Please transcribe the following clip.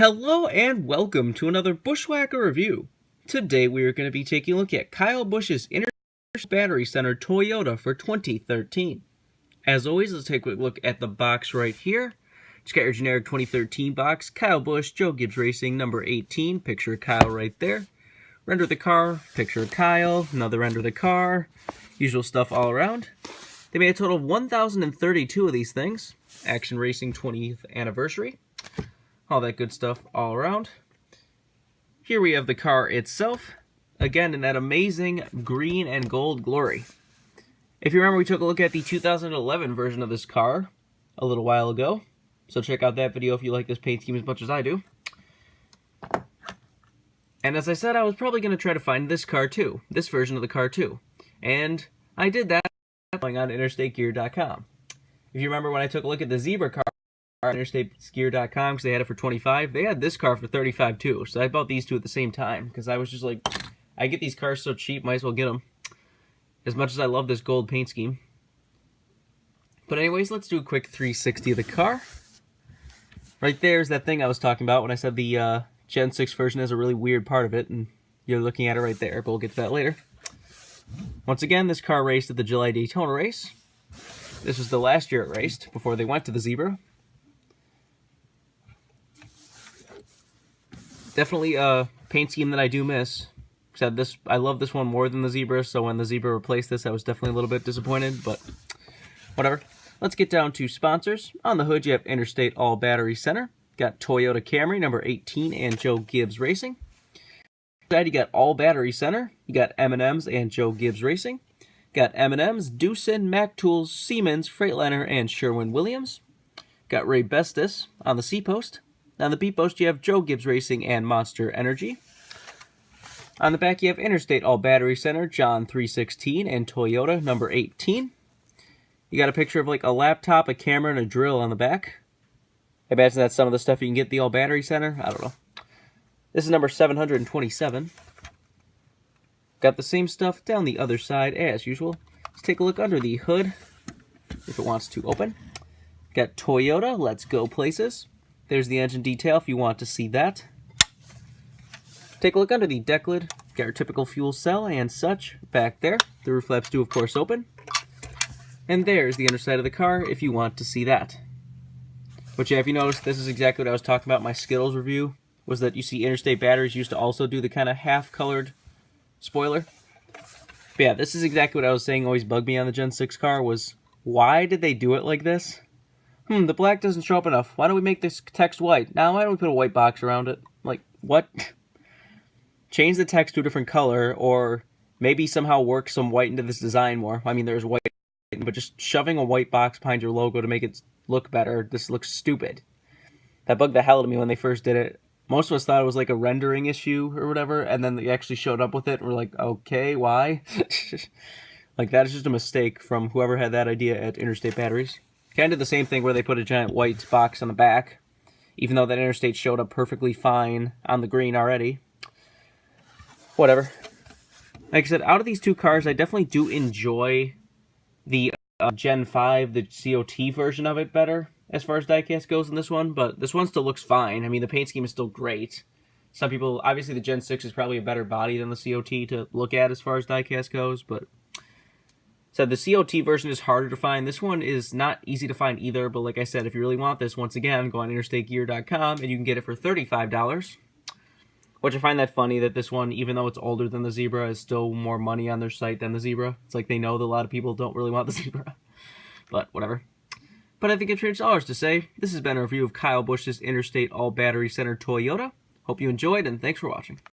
Hello and welcome to another Bushwhacker review. Today we are going to be taking a look at Kyle Busch's Interstate Battery Center Toyota for 2013. As always, let's take a quick look at the box right here. Just got your generic 2013 box. Kyle Busch, Joe Gibbs Racing, number 18. Picture of Kyle right there. Render of the car, picture of Kyle, another render of the car. Usual stuff all around. They made a total of 1,032 of these things. Action Racing 20th anniversary. All that good stuff all around. Here we have the car itself. Again, in that amazing green and gold glory. If you remember, we took a look at the 2011 version of this car a little while ago. So check out that video if you like this paint scheme as much as I do. And as I said, I was probably going to try to find this car too. This version of the car too. And I did that going on interstategear.com. If you remember when I took a look at the Zebra car on interstategear.com, because they had it for $25, they had this car for $35 too. So I bought these two at the same time because I was just like, I get these cars so cheap, might as well get them. As much as I love this gold paint scheme. But anyways, let's do a quick 360 of the car. Right there's that thing I was talking about when I said the Gen 6 version has a really weird part of it, and you're looking at it right there, but we'll get to that later. Once again, this car raced at the July Daytona race. This was the last year it raced, before they went to the Zebra. Definitely a paint scheme that I do miss. Except this, I love this one more than the Zebra, so when the Zebra replaced this, I was definitely a little bit disappointed, but whatever. Let's get down to sponsors. On the hood, you have Interstate All Battery Center. Got Toyota Camry, number 18, and Joe Gibbs Racing. Inside, you got All Battery Center. You got M&M's and Joe Gibbs Racing. Got M&M's, Doosan, Mac Tools, Siemens, Freightliner, and Sherwin-Williams. Got Ray Bestis on the C-Post. On the B-Post, you have Joe Gibbs Racing and Monster Energy. On the back, you have Interstate All Battery Center, John 316, and Toyota, number 18. You got a picture of like a laptop, a camera, and a drill on the back. I imagine that's some of the stuff you can get at the All Battery Center. I don't know. This is number 727. Got the same stuff down the other side as usual. Let's take a look under the hood, if it wants to open. Got Toyota, let's go places. There's the engine detail if you want to see that. Take a look under the deck lid. Got your typical fuel cell and such back there. The roof flaps do, of course, open. And there's the underside of the car if you want to see that. Which, yeah, if you noticed, this is exactly what I was talking about in my Skittles review, was that you see Interstate batteries used to also do the kind of half-colored spoiler. But yeah, this is exactly what I was saying always bugged me on the Gen 6 car, was why did they do it like this? The black doesn't show up enough. Why don't we make this text white? Now, why don't we put a white box around it? Like, what? Change the text to a different color, or maybe somehow work some white into this design more. I mean, there's white, but just shoving a white box behind your logo to make it look better, this looks stupid. That bugged the hell out of me when they first did it. Most of us thought it was like a rendering issue or whatever, and then they actually showed up with it, and we're like, okay, why? Like, that is just a mistake from whoever had that idea at Interstate Batteries. Kind of the same thing where they put a giant white box on the back, even though that Interstate showed up perfectly fine on the green already. Whatever. Like I said, out of these two cars, I definitely do enjoy the Gen 5, the COT version of it better, as far as diecast goes in this one, but this one still looks fine. I mean, the paint scheme is still great. Some people, obviously the Gen 6 is probably a better body than the COT to look at as far as diecast goes, but so the COT version is harder to find. This one is not easy to find either, but like I said, if you really want this, once again, go on interstategear.com and you can get it for $35. Which I find that funny that this one, even though it's older than the Zebra, is still more money on their site than the Zebra. It's like they know that a lot of people don't really want the Zebra. But whatever. But I think it's ours to say. This has been a review of Kyle Busch's Interstate All Battery Center Toyota. Hope you enjoyed, and thanks for watching.